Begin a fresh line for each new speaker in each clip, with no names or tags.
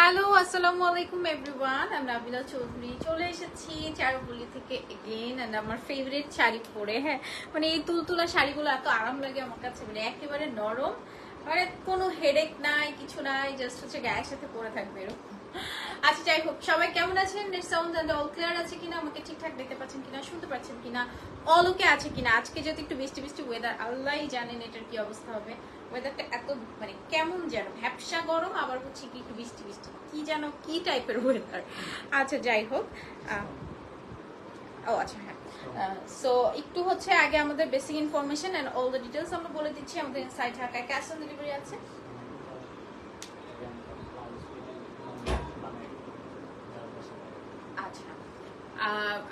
Hello আসসালামু আলাইকুম everyone, আমি নাবিলা চৌধুরী চলে এসেছি চারুপল্লী থেকে এগেইন। এন্ড আমার ফেভারিট শাড়ি পরে, হ্যাঁ মানে এই তুলতুলা শাড়িগুলো এত আরাম লাগে আমার কাছে, মানে একেবারে নরম, মানে কোনো হেডেক নাই, কিছু নাই, জাস্ট হচ্ছে গায়ের সাথে পরে থাকবে এরকম। আচ্ছা যাই হোক, সবাই কেমন আছেন? Net sound and all clear আছে কিনা, আমাকে ঠিকঠাক দেখতে পাচ্ছেন কিনা, শুনতে পাচ্ছেন কিনা, অল ওকে আছে কিনা? আজকে যদি একটু বৃষ্টি বৃষ্টি ওয়েদার, আল্লাহই জানেন এটার কি অবস্থা হবে। ওয়েদারটা এত মানে কেমন যেন ভ্যাপসা গরম, আবার হচ্ছে কি একটু বৃষ্টি বৃষ্টি, কি যেন কি টাইপের ওয়েদার। আচ্ছা যাই হোক, ও আচ্ছা হ্যাঁ, সো একটু হচ্ছে আগে আমাদের basic information and all the details আমরা বলে দিচ্ছি। আমাদের সাইট ঢাকায় ক্যাশ অন ডেলিভারি আছে। আচ্ছা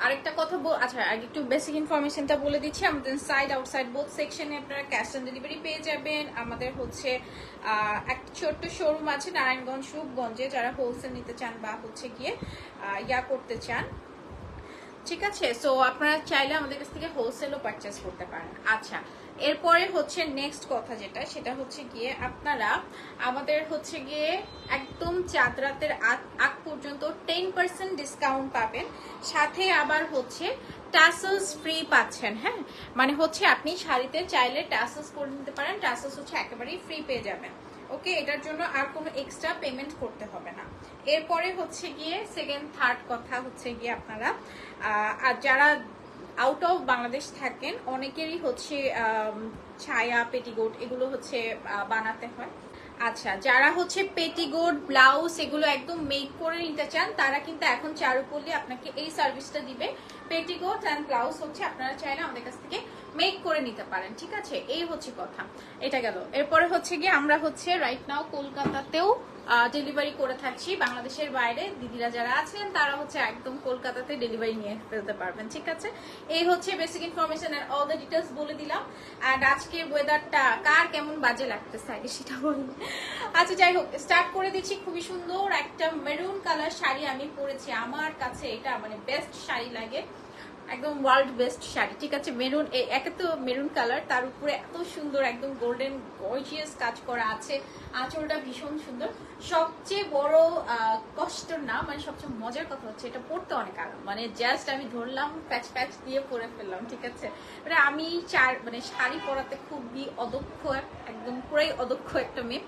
আরেকটা কথা আচ্ছা আগে একটু বেসিক ইনফরমেশনটা বলে দিচ্ছি। আমাদের সাইড আউটসাইড বোথ সেকশনে আপনারা ক্যাশ অন ডেলিভারি পেয়ে যাবেন। আমাদের হচ্ছে একটা ছোট্ট শোরুম আছে নারায়ণগঞ্জ রূপগঞ্জে, যারা হোলসেল নিতে চান বা হচ্ছে গিয়ে ইয়া করতে চান, ঠিক আছে। সো আপনারা চাইলে আমাদের কাছ থেকে হোলসেলও পারচেস করতে পারেন। আচ্ছা এরপরে হচ্ছে নেক্সট কথা যেটা, সেটা হচ্ছে গিয়ে আপনারা আমাদের হচ্ছে গিয়ে একদম চাঁদ রাতের আগ পর্যন্ত 10% ডিসকাউন্ট পাবেন, সাথে আবার হচ্ছে টাসেলস ফ্রি পাচ্ছেন। হ্যাঁ মানে হচ্ছে আপনি শাড়িতে চাইলে টাসেলস করে নিতে পারেন, টাসেলস হচ্ছে একেবারেই ফ্রি পেয়ে যাবেন। ওকে, এটার জন্য আর কোনো এক্সট্রা পেমেন্ট করতে হবে না। এরপরে হচ্ছে গিয়ে সেকেন্ড থার্ড কথা হচ্ছে গিয়ে আপনারা আর যারা আউট অফ বাংলাদেশ থাকেন, অনেকেরই হচ্ছে ছায়া পেটিকোট এগুলো হচ্ছে বানাতে হয়। আচ্ছা যারা হচ্ছে পেটিকোট ব্লাউজ এগুলো একদম মেক করে নিতে চান, তারা কিন্তু এখন চারুপল্লী আপনাকে এই সার্ভিসটা দিবে। পেটিকোট অ্যান্ড ব্লাউজ হচ্ছে আপনারা চাইলে আমাদের কাছ থেকে মেক করে নিতে পারেন, ঠিক আছে। এই হচ্ছে কথা, এটা গেল। এরপরে হচ্ছে গিয়ে আমরা হচ্ছে রাইট নাও কলকাতাতেও ডেলিভারি করে থাকছি। বাংলাদেশের বাইরে দিদিরা যারা আছেন তারা হচ্ছে একদম কলকাতাতে ডেলিভারি নিয়ে ফেলতে পারবেন, ঠিক আছে। এই হচ্ছে basic information and all the details বলে দিলাম। এন্ড আজকের ওয়েদারটা কার কেমন বাজে লাগতেছে আগে সেটা বলুন। আচ্ছা যাই হোক, স্টার্ট করে দিচ্ছি। খুবই সুন্দর একটা মেরুন কালার শাড়ি আমি পরেছি, আমার কাছে এটা মানে বেস্ট শাড়ি লাগে, একদম ওয়ার্ল্ড বেস্ট শাড়ি, ঠিক আছে। মেরুন, একে তো মেরুন কালার, তার উপরে এত সুন্দর একদম গোল্ডেন গর্জিয়াস কাজ করা আছে, আঁচলটা ভীষণ সুন্দর। সবচেয়ে বড় কষ্ট না, মানে সবচেয়ে মজার কথা হচ্ছে এটা পরতে অনেক আরাম, মানে জাস্ট আমি ধরলাম প্যাচ প্যাচ দিয়ে পরে ফেললাম, ঠিক আছে। মানে আমি মানে শাড়ি পরাতে খুবই অদক্ষ, একদম পুরাই অদক্ষ একটা মেয়ে,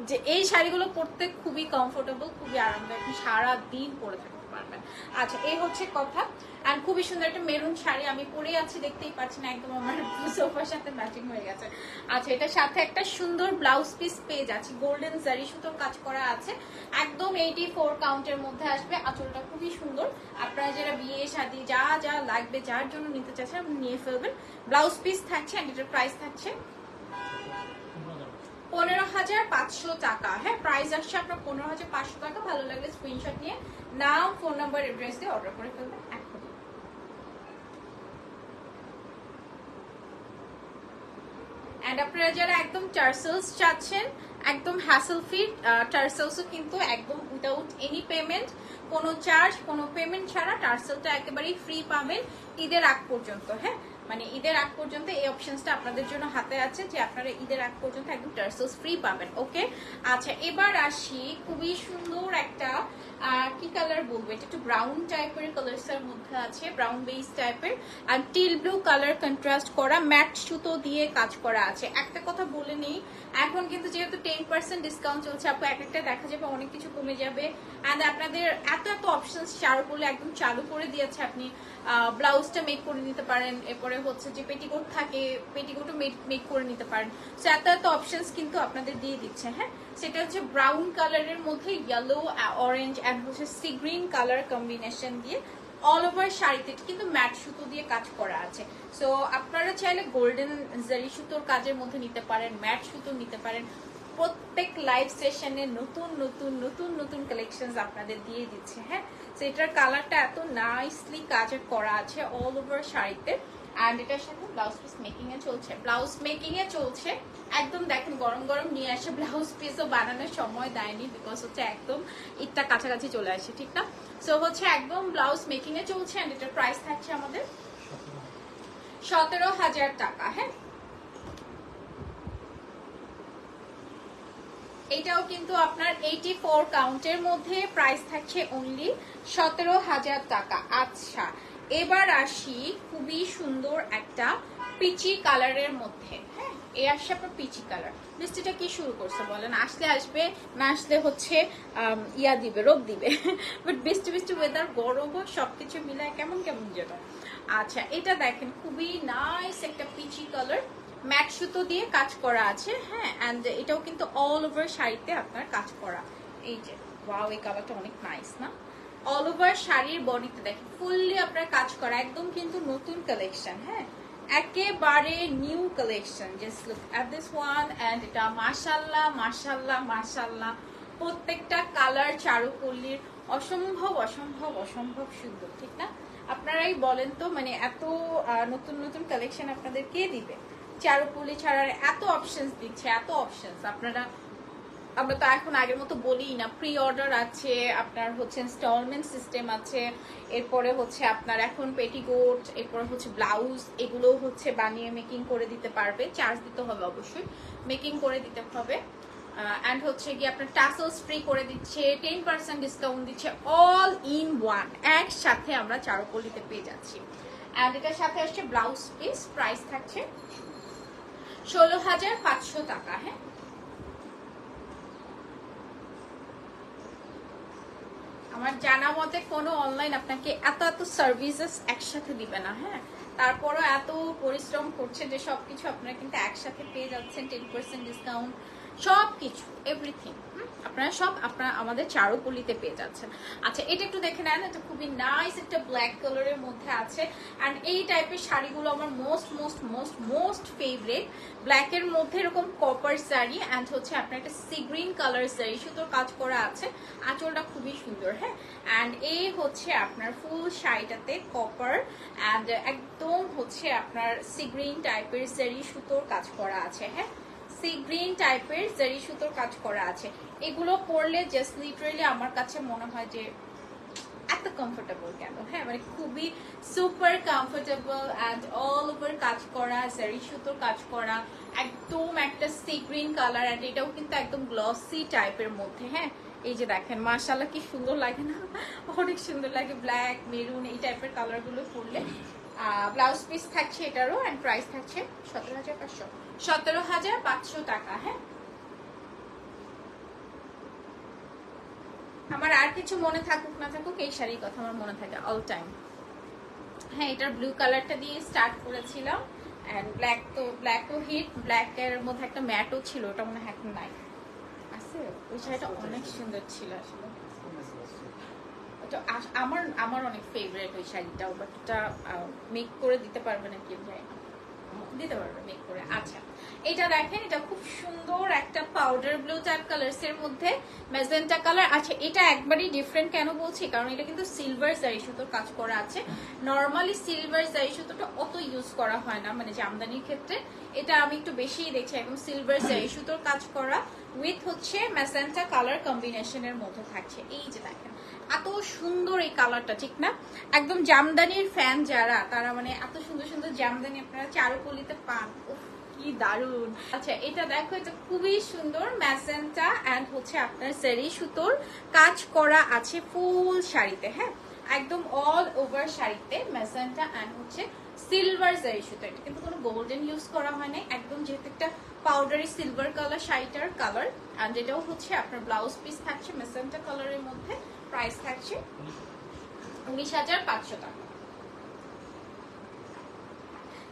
যে এই শাড়িগুলো পরতে খুবই কমফোর্টেবল, খুবই আরামদায়ক, সারা দিন পরে থাকতে পারবেন। আচ্ছা এই হচ্ছে কথা। আর খুবই সুন্দর একটা মেরুন শাড়ি আমি পরে আছি, দেখতেই পাচ্ছেন একদম আমার সোফার সাথে ম্যাচিং হয়ে গেছে। আচ্ছা এটার সাথে একটা সুন্দর ব্লাউজ পিস পেয়ে যাচ্ছি, গোল্ডেন জারি সুতোর কাজ করা আছে, একদম 84 কাউন্টের মধ্যে আসবে। আঁচলটা খুবই সুন্দর, আপনারা যারা বিয়ে শাদী যা যা লাগবে, যার জন্য নিতে চাচ্ছেন আপনি নিয়ে ফেলবেন। ব্লাউজ পিস থাকছে আর এটার প্রাইস থাকছে 15,500 টাকা। হ্যাঁ প্রাইস আসছে আপনার 15,500 টাকা। ভালো লাগলে স্ক্রিনশট নিয়ে নাম, ফোন নাম্বার, অ্যাড্রেস দিয়ে অর্ডার করে ফেলবেন এখন। এন্ড আপনারা যারা একদম টার্সেলস চাচ্ছেন, একদম হ্যাসেল ফ্রি টার্সেলসও কিন্তু একদম উইদাউট এনি পেমেন্ট, কোনো চার্জ কোনো পেমেন্ট ছাড়া টার্সেলটা একেবারেই ফ্রি পাবেন ঈদের আগ পর্যন্ত। হ্যাঁ মানে ঈদের আগ পর্যন্ত এই অপশনসটা আপনাদের জন্য হাতে আছে, যে আপনারা ঈদের আগ পর্যন্ত একদম টার্সেলস ফ্রি পাবেন। ওকে আচ্ছা এবার আসি, খুবই সুন্দর একটা কি কালার বলবো, এটা একটু ব্রাউন টাইপের কালার্স এর মধ্যে আছে, ব্রাউন বেস টাইপের আর টিল ব্লু কালার কন্ট্রাস্ট করা, ম্যাট সুতো দিয়ে কাজ করা আছে। একটা কথা বলে নেই, এখন কিন্তু যেহেতু 10% ডিসকাউন্ট চলছে, আপু এক একটা দেখা যাবে অনেক কিছু কমে যাবে। অ্যান্ড আপনাদের এত এত অপশনস চারুপল্লী একদম চালু করে দিয়েছে, আপনি ব্লাউজটা মেক করে নিতে পারেন, এরপরে হচ্ছে যে পেটিকোট থাকে পেটিকোটও মেক করে নিতে পারেন। সো এত এত অপশনস কিন্তু আপনাদের দিয়ে দিচ্ছে। হ্যাঁ সেটা হচ্ছে ব্রাউন কালারের মধ্যে ইয়েলো, অরেঞ্জ অ্যান্ড হচ্ছে সি গ্রিন কালার কম্বিনেশন দিয়ে অল ওভার শাড়িতে কিন্তু ম্যাট সুতো দিয়ে কাজ করা আছে। সো আপনারা চাইলে গোল্ডেন জারি সুতোর কাজের মধ্যে নিতে পারেন, ম্যাট সুতো নিতে পারেন। প্রত্যেক লাইভ সেশনে নতুন নতুন নতুন নতুন কালেকশনস আপনাদের দিয়ে দিচ্ছে। হ্যাঁ সেটার কালারটা এত নাইসলি কাজের করা আছে অল ওভার শাড়িতে। অ্যান্ড এটার সাথে ব্লাউজ পিস মেকিং এ চলছে, ব্লাউজ মেকিং এ চলছে একদম। দেখেন গরম গরম নিয়ে আসে, ব্লাউজ পিসও বানানোর সময় দেয়নি, বিকজ হচ্ছে একদম ঈদটা কাছাকাছি চলে আসে, ঠিক না। সো হচ্ছে একদম ব্লাউজ মেকিং এ চলছে। অ্যান্ড এটার প্রাইস থাকছে আমাদের 17,000 টাকা। হ্যাঁ এটাও কিন্তু আপনার 84 কাউন্টের মধ্যে, প্রাইস থাকছে অনলি 17,000 টাকা। আচ্ছা, এবার আসি খুবই সুন্দর একটা পিচি কালারের মধ্যে। হ্যাঁ, এই আসছে আপনার পিচি কালার। বৃষ্টিটা কি শুরু করছে বলেন? আসলে আসবে, না আসলে হচ্ছে ইয়া দিবে, রোদ দিবে। বাট বৃষ্টি বৃষ্টি ওয়েদার, গরমও সবকিছু মিলায় কেমন কেমন যেন। আচ্ছা, এটা দেখেন খুবই নাইস একটা পিচি কালার, ম্যাট সুতো দিয়ে কাজ করা আছে। হ্যাঁ, এন্ড এটাও কিন্তু অল ওভার শাড়িতে আপনার কাজ করা। এই যে ওয়াও, এই কালারটা অনেক নাইস না? অল ওভার শাড়ির বডিতে দেখেন ফুললি আপনার কাজ করা, একদম কিন্তু নতুন কালেকশন। হ্যাঁ, একেবারে new collection. Just look at this one, and এটা মাশাআল্লাহ মাশাআল্লাহ মাশাআল্লাহ, প্রত্যেকটা কালার চারুপল্লীর অসম্ভব অসম্ভব অসম্ভব সুন্দর, ঠিক না? আপনারাই বলেন তো, মানে এত নতুন নতুন কালেকশন আপনাদের কে দিবে? চারুপল্লী ছাড়ার এত অপশনস দিচ্ছে, এত অপশনস আপনারা। আমরা তো এখন আগের মতো বলি না, প্রি অর্ডার আছে, আপনার হচ্ছে ইনস্টলমেন্ট সিস্টেম আছে, এরপরে হচ্ছে আপনার এখন পেটিকোট, এরপরে হচ্ছে ব্লাউজ, এগুলো হচ্ছে বানিয়ে মেকিং করে দিতে পারবে, চার্জ দিতে হবে অবশ্যই, মেকিং করে দিতে হবে। অ্যান্ড হচ্ছে গিয়ে আপনার টাসলস ফ্রি করে দিচ্ছে, 10% ডিসকাউন্ট দিচ্ছে, অল ইন ওয়ান, একসাথে আমরা চারুপল্লীতে পেয়ে যাচ্ছি। অ্যান্ড এটার সাথে আসছে ব্লাউজ পিস, প্রাইস থাকছে 16,500 টাকা। হ্যাঁ, আমার জানা মতে কোনো অনলাইন আপনাকে এত এত সার্ভিসেস একসাথে দিবে না। হ্যাঁ, তারপরও এত পরিশ্রম করছে যে সবকিছু আপনারা কিন্তু একসাথে পেয়ে যাচ্ছেন, 10% ডিসকাউন্ট, সবকিছু এভরিথিং আপনারা সব আপনারা আমাদের চারুপল্লীতে পেয়ে যাচ্ছেন। আচ্ছা, এটা একটু দেখে নেন, এটা খুবই নাইস একটা ব্ল্যাক কালারের মধ্যে আছে। অ্যান্ড এই টাইপের শাড়িগুলো আমার most most most most favourite. ব্ল্যাকের মধ্যে এরকম কপার শাড়ি, অ্যান্ড হচ্ছে আপনার একটা সি গ্রিন কালার শাড়ি, সুতোর কাজ করা আছে, আঁচলটা খুবই সুন্দর। হ্যাঁ, অ্যান্ড এই হচ্ছে আপনার ফুল শাড়িটাতে কপার অ্যান্ড একদম হচ্ছে আপনার সি গ্রিন টাইপের শাড়ি, সুতোর কাজ করা আছে। হ্যাঁ, সি গ্রিন টাইপের জারি সুতোর কাজ করা আছে। এগুলো পরলে জাস্ট লিটারালি আমার কাছে মনে হয় যে এত কমফোর্টেবল কেন। হ্যাঁ, মানে খুবই super comfortable and all over কাজ করা, জারি সুতোর কাজ করা, একদম একটা সি গ্রিন কালার, অ্যান্ড এটাও কিন্তু একদম গ্লসি টাইপের মধ্যে। হ্যাঁ, এই যে দেখেন মাশাআল্লাহ কি সুন্দর লাগে না? অনেক সুন্দর লাগে, ব্ল্যাক মেরুন এই টাইপের কালারগুলো পরলে। ব্লাউজ পিস থাকছে এটারও, অ্যান্ড প্রাইস থাকছে 17,500, 17,500 টাকা। হ্যাঁ, আমার আর কিছু মনে থাকুক না থাকুক, এই শাড়ির কথা আমার মনে থাকে অল টাইম। হ্যাঁ, এটার ব্লু কালারটা দিয়ে স্টার্ট করেছিলাম, এন্ড ব্ল্যাক তো হিট, ব্ল্যাক এর মধ্যে একটা ম্যাটও ছিল, ওটা মনে হয় এখন নাই, আছে। ওই শাড়িটা অনেক সুন্দর ছিল আসলে, ওটা আমার আমার অনেক ফেভারিট ওই শাড়িটাও, বাট ওটা মেক করে দিতে পারবে না কেউ, জানি না, দিতে পারবে মেক করে। আচ্ছা, এটা দেখেন, এটা খুব সুন্দর একটা পাউডার ব্লু টাইপ কালারস এর মধ্যে ম্যাজেন্টা কালার। আচ্ছা, এটা একবারই ডিফারেন্ট কেন বলছি, কারণ এটা কিন্তু সিলভার জারি সুতোর কাজ করা আছে। নর্মালি সিলভার জারি সুতোটা অত ইউজ করা হয় না, মানে জামদানির ক্ষেত্রে এটা আমি একটু বেশিই দেখছি, একদম সিলভার জারি সুতোর কাজ করা উইথ হচ্ছে ম্যাজেন্টা কালার কম্বিনেশনের মধ্যে থাকছে। এই যে দেখেন এত সুন্দর এই কালারটা, ঠিক না? একদম জামদানির ফ্যান যারা, তারা মানে এত সুন্দর সুন্দর জামদানি আপনারা চারুপল্লীতে পান, কি দারুন। আচ্ছা, এটা দেখো, এটা খুবই সুন্দর ম্যাজেন্টা অ্যান্ড হচ্ছে আপনার জারি সুতোর কাজ করা আছে ফুল শাড়িতে। হ্যাঁ, একদম অল ওভার শাড়িতে ম্যাজেন্টা অ্যান্ড হচ্ছে সিলভার জারি সুতো, এটা কিন্তু কোনো গোল্ডেন ইউজ করা হয় না, একদম যেহেতু একটা পাউডারি সিলভার কালার শাড়িটার কালার। অ্যান্ড এটাও হচ্ছে আপনার ব্লাউজ পিস থাকছে ম্যাজেন্টা কালারের মধ্যে, প্রাইস থাকছে 19,500 টাকা।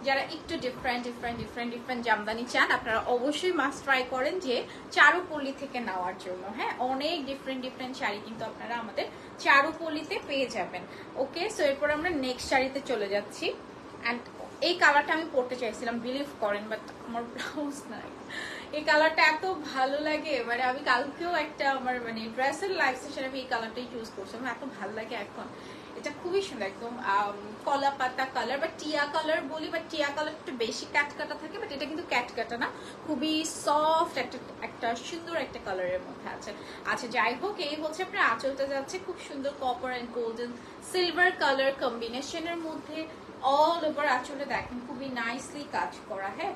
যারা একটু different different different different Jamdani চান, আপনারা অবশ্যই মাস্ট ট্রাই করেন যে চারুপল্লী থেকে নেওয়ার জন্য। হ্যাঁ, অনেক ডিফারেন্ট ডিফারেন্ট শাড়ি কিন্তু আপনারা আমাদের চারুপল্লীতে পেয়ে যাবেন। ওকে, সো এরপর আমরা নেক্সট শাড়িতে চলে যাচ্ছি। অ্যান্ড এই কালারটা আমি পরতে চাইছিলাম, বিলিভ করেন, বাট আমার ব্লাউজ নাই। এই কালারটা এত ভালো লাগে, মানে আমি কালকেও একটা আমার মানে ড্রেসের লাইফ সেশনে আমি এই কালারটাই চুজ করছি, আমার এত ভালো লাগে এখন। এটা খুবই সুন্দর, একদম কলা পাতা কালার বা টিয়া কালার বলি, বা টিয়া কালার একটু বেশি ক্যাটকাটা থাকে, বাট এটা কিন্তু ক্যাটকাটা না, খুবই সফট একটা একটা সুন্দর একটা কালারের মধ্যে আছে। আচ্ছা, যাই হোক, এই হচ্ছে আপনার আঁচলটা যাচ্ছে খুব সুন্দর copper and golden silver colour কম্বিনেশনের মধ্যে, অল ওভার আঁচলে দেখেন খুবই নাইসলি কাজ করা। হ্যাঁ,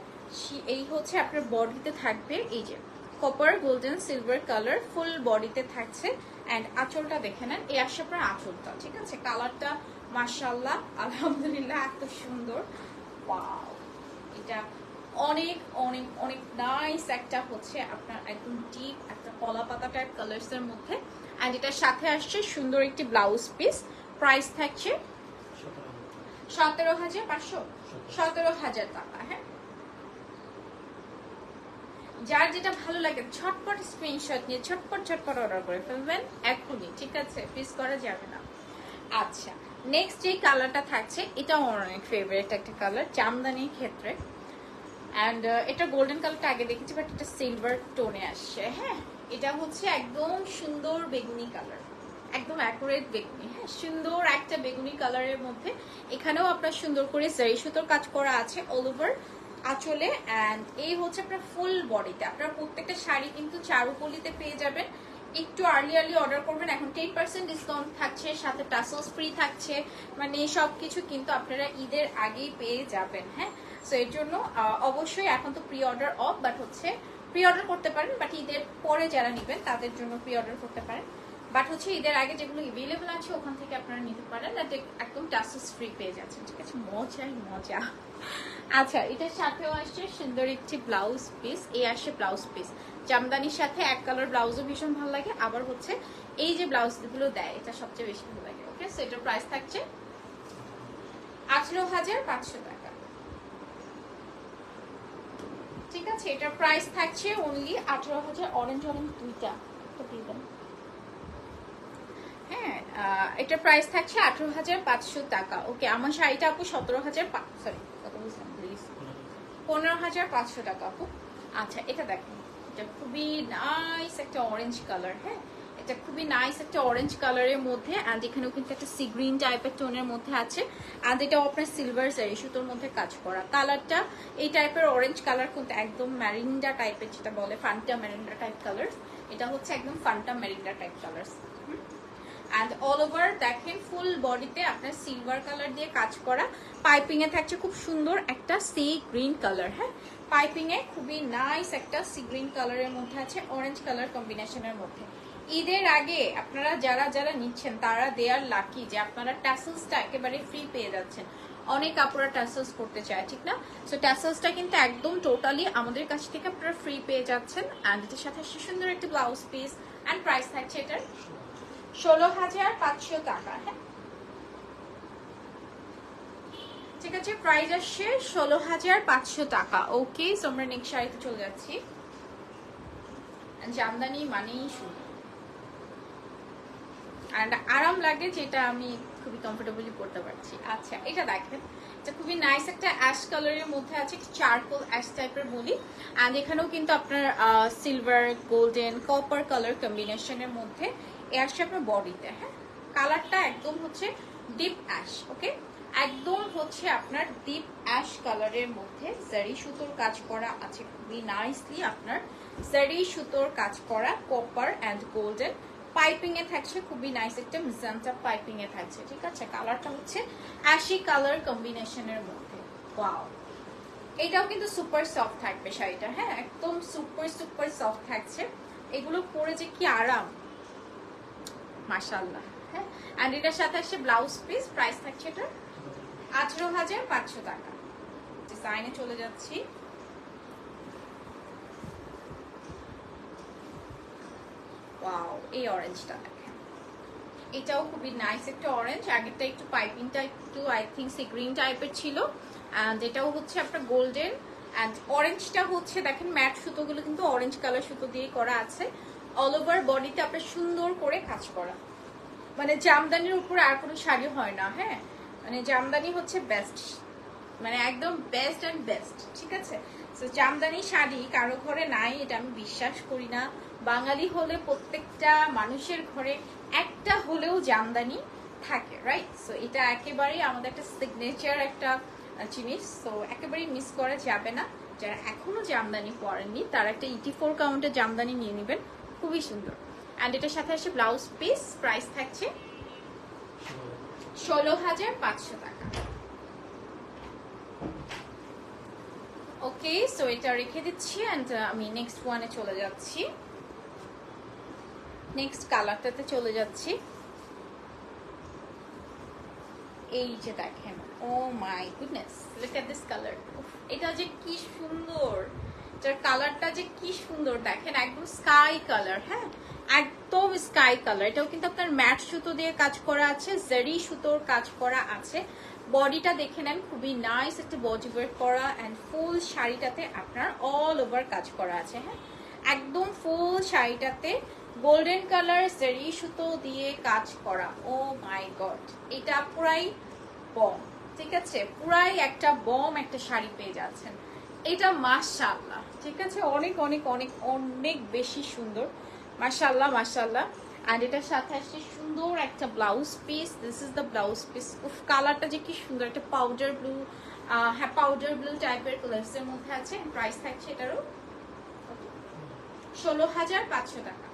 এই হচ্ছে আপনার বডিতে থাকবে এই যে কপার গোল্ডেন সিলভার কালার ফুল বডিতে থাকছে। অ্যান্ড আঁচলটা দেখে নেন, এই আসছে আপনার আঁচলটা, ঠিক আছে। কালারটা মাশাআল্লাহ আলহামদুলিল্লাহ এত সুন্দর। ওয়াও, এটা অনেক অনেক অনেক নাইস একটা হচ্ছে আপনার একদম ডিপ একটা কলা পাতা টাইপ কালার্স এর মধ্যে। অ্যান্ড এটার সাথে আসছে সুন্দর একটি ব্লাউজ পিস। প্রাইস থাকছে 17,500, 17,000 টাকা। হ্যাঁ, যার যেটা ভালো লাগে ঝটপট স্ক্রিনশট নিয়ে ঝটপট ঝটপট অর্ডার করে ফেলবেন এখনই, ঠিক আছে, পিস করা যাবে না। আচ্ছা, নেক্সট যে কালারটা থাকছে এটা আমার অনেক ফেভারিট একটা কালার জামদানির ক্ষেত্রে। অ্যান্ড এটা গোল্ডেন কালারটা আগে দেখেছি, বাট এটা সিলভার টোনে আসছে। হ্যাঁ, এটা হচ্ছে একদম সুন্দর বেগুনি কালার, একদম অ্যাকুরেট বেগুনি। হ্যাঁ, সুন্দর একটা বেগুনি কালারের মধ্যে এখানেও আপনার সুন্দর করে জারি সুতোর কাজ করা আছে অল ওভার আঁচলে। অ্যান্ড এই হচ্ছে আপনার ফুল বডিতে। আপনার প্রত্যেকটা শাড়ি কিন্তু চারুকলিতে পেয়ে যাবেন। একটু আর্লি অর্ডার করবেন, এখন 10% ডিসকাউন্ট থাকছে, সাথে টাসেলস ফ্রি থাকছে, মানে সবকিছু কিন্তু আপনারা ঈদের আগেই পেয়ে যাবেন। হ্যাঁ, সো এর জন্য অবশ্যই এখন তো প্রি অর্ডার অফ, বাট হচ্ছে প্রি অর্ডার করতে পারেন, বাট ঈদের পরে যারা নেবেন তাদের জন্য প্রি অর্ডার করতে পারেন। বাট হচ্ছে ঈদের আগে যেগুলো এভেলেবেল আছে ওখান থেকে আপনারা নিতে পারেন, একদম টাসেলস ফ্রি পেয়ে যাচ্ছেন, ঠিক আছে। মজাই মজা। আচ্ছা, এটার সাথেও আসছে সুন্দর একটি ব্লাউজ পিস। এই আসছে ব্লাউজ পিস জামদানির সাথে, এক কালার ব্লাউজও ভীষণ ভালো লাগে। আবার হচ্ছে এই যে ব্লাউজ গুলো দেয় এটা সবচেয়ে বেশি ভালো লাগে। ওকে, সো এটার প্রাইস থাকছে 18,500 টাকা, ঠিক আছে। এটার প্রাইস থাকছে অনলি 18,000। অরেঞ্জ দুইটা তো দিবেন। হ্যাঁ, এটার প্রাইস থাকছে 18,500 টাকা। ওকে, আমার শাড়িটা আপু 17,000, সরি কত বলছিলাম প্লিজ, 15,500 টাকা আপু। আচ্ছা, এটা দেখেন, এটা খুবই নাইস একটা অরেঞ্জ কালার। হ্যাঁ, এটা খুবই নাইস একটা অরেঞ্জ কালারের মধ্যে। অ্যান্ড এখানেও কিন্তু একটা সি গ্রিন টাইপের টোনের মধ্যে আছে। অ্যান্ড এটাও আপনার সিলভার জারি সুতোর মধ্যে কাজ করা। কালারটা এই টাইপের অরেঞ্জ কালার কিন্তু একদম ম্যারিন্ডা টাইপের, যেটা বলে ফান্টা ম্যারিন্ডা টাইপ কালার। এটা হচ্ছে একদম Fanta Mirinda type colour. And all over দেখেন ফুল বডিতে আপনার সিলভার কালার দিয়ে কাজ করা। পাইপিং এ থাকছে খুব সুন্দর একটা সি গ্রিন কালার। হ্যাঁ, পাইপিং এ খুবই নাইস একটা সি গ্রিন কালারের মধ্যে আছে অরেঞ্জ কালার কম্বিনেশনের মধ্যে। ঈদের আগে আপনারা যারা যারা নিচ্ছেন তারা দেয়ার লাকি যে আপনারা ট্যাসেলসটা একেবারে ফ্রি পেয়ে যাচ্ছেন। অনেক আপুরা ট্যাসেলস করতে চায়, ঠিক না? সো ট্যাসেলসটা কিন্তু একদম টোটালি আমাদের কাছ থেকে আপনারা ফ্রি পেয়ে যাচ্ছেন। অ্যান্ড এটার সাথে সুন্দর একটা ব্লাউজ পিস। অ্যান্ড প্রাইস থাকছে এটার 16,500 টাকা। হ্যাঁ, ঠিক আছে, প্রাইস আসছে 16,500 টাকা। ওকে, সো আমরা নেক্সট শাড়িতে চলে যাচ্ছি। জামদানি মানেই সুন্দর অ্যান্ড আরাম লাগে, যেটা আমি খুবই কমফোর্টেবলি পরতে পারছি। আচ্ছা, এটা দেখেন, এটা খুবই নাইস একটা অ্যাশ কালারের মধ্যে আছে, চারকোল অ্যাশ টাইপের বলি। অ্যান্ড এখানেও কিন্তু আপনার সিলভার গোল্ডেন কপার কালার কম্বিনেশনের মধ্যে আসছে আপনার বডিতে। হ্যাঁ, কালারটা একদম হচ্ছে ডিপ অ্যাশ। ওকে, একদম হচ্ছে আপনার ডিপ অ্যাশ কালারের মধ্যে জারি সুতোর কাজ করা আছে খুবই নাইসলি। আপনার জারি সুতোর কাজ করা কপার অ্যান্ড গোল্ডেন পাইপিং এ থাকছে, খুবই নাইস একটা মিজান্টা পাইপিং এ থাকছে, ঠিক আছে। কালারটা হচ্ছে অ্যাশি কালার কম্বিনেশনের মধ্যে। ওয়াও, এটাও কিন্তু সুপার সফট থাকবে শাড়িটা। হ্যাঁ, একদম সুপার সুপার সফট থাকছে। এগুলো পরে যে কি আরাম, মাশাআল্লাহ। হ্যাঁ, এন্ড এটার সাথে আসছে ব্লাউজ পিস। প্রাইস থাকছে এটা 18,500 টাকা। ডিজাইনে চলে যাচ্ছি। ওয়াও, এই অরেঞ্জটা দেখেন, এটাও খুবই নাইস একটা অরেঞ্জ। আগেরটা একটু পাইপিংটা একটু আই থিঙ্ক সি গ্রিন টাইপের ছিল। অ্যান্ড এটাও হচ্ছে আপনার গোল্ডেন অ্যান্ড অরেঞ্জটা হচ্ছে দেখেন ম্যাট সুতোগুলো কিন্তু অরেঞ্জ কালার সুতো দিয়ে করা আছে। অল ওভার বডিতে আপনার সুন্দর করে কাজ করা, মানে জামদানির উপর আর কোনো শাড়ি হয় না। হ্যাঁ, মানে জামদানি হচ্ছে বেস্ট, মানে একদম বেস্ট অ্যান্ড বেস্ট, ঠিক আছে। তো জামদানি শাড়ি কারো ঘরে নাই এটা আমি বিশ্বাস করি না। বাঙালি হলে প্রত্যেকটা মানুষের ঘরে একটা হলেও জামদানি থাকে, রাইট? সো এটা একেবারেই আমাদের একটা সিগনেচার একটা জিনিস, সো একেবারেই মিস করা যাবে না। যারা এখনো জামদানি পরেননি তারা একটা 84 কাউন্টের জামদানি নিয়ে নেবেন, খুবই সুন্দর। অ্যান্ড এটার সাথে আসে ব্লাউজ পিস। প্রাইস থাকছে 16,500 টাকা। ওকে, সো এটা রেখে দিচ্ছি অ্যান্ড আমি নেক্সট ওয়ানে চলে যাচ্ছি, নেক্সট কালারটাতে চলে যাচ্ছি। এই যে দেখেন, oh my goodness, look at this colour. এটা যে কি সুন্দর, এটার কালারটা যে কি সুন্দর দেখেন, একদম স্কাই কালার। হ্যাঁ, একদম স্কাই কালার। এটাও কিন্তু আপনার ম্যাট সুতো দিয়ে কাজ করা আছে, জারি সুতোর কাজ করা আছে। বডিটা দেখে নেন, খুবই নাইস একটা বডি ওয়ার্ক করা অ্যান্ড ফুল শাড়িটাতে আপনার অল ওভার কাজ করা আছে। হ্যাঁ, একদম ফুল শাড়িটাতে গোল্ডেন কালার জারি সুতো দিয়ে কাজ করা। ও মাই গড, এটা পুরাই বম, ঠিক আছে, পুরাই একটা বম একটা শাড়ি পেয়ে যাচ্ছেন এটা। মাশাআল্লাহ, ঠিক আছে, অনেক অনেক অনেক অনেক বেশি সুন্দর, মাশাআল্লাহ মাশাআল্লাহ। আর এটার সাথে আসছে সুন্দর একটা blouse piece. This is the blouse piece. উফ, কালারটা যে কি সুন্দর, একটা পাউডার ব্লু, হ্যাঁ পাউডার ব্লু টাইপের কালার্সের মধ্যে আছে। প্রাইস থাকছে এটারও 16,500 টাকা।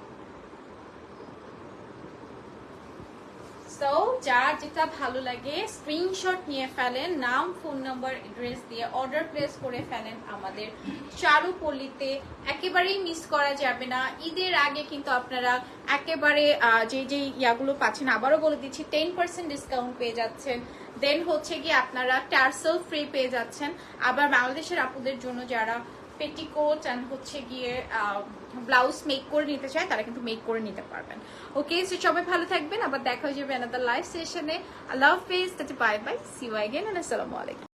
সো যার যেটা ভালো লাগে স্ক্রিনশট নিয়ে ফেলেন, নাম ফোন নাম্বার অ্যাড্রেস দিয়ে অর্ডার প্লেস করে ফেলেন আমাদের চারুপল্লীতে। একেবারেই মিস করা যাবে না। ঈদের আগে কিন্তু আপনারা একেবারে যে যে ইয়াগুলো পাচ্ছেন, আবারও বলে দিচ্ছি, 10% ডিসকাউন্ট পেয়ে যাচ্ছেন। দেন হচ্ছে কি আপনারা টার্সেল ফ্রি পেয়ে যাচ্ছেন। আবার বাংলাদেশের আপুদের জন্য যারা পেটিকোট অ্যান্ড হচ্ছে গিয়ে ব্লাউজ মেক করে নিতে চায়, তারা কিন্তু মেক করে নিতে পারবেন। ওকে, সো সবাই ভালো থাকবেন, আবার দেখা হয়ে যাবে অ্যানাদার লাইভ সেশনে। আল্লাহ হাফেজ, bye bye, see you again, আসসালামু আলাইকুম।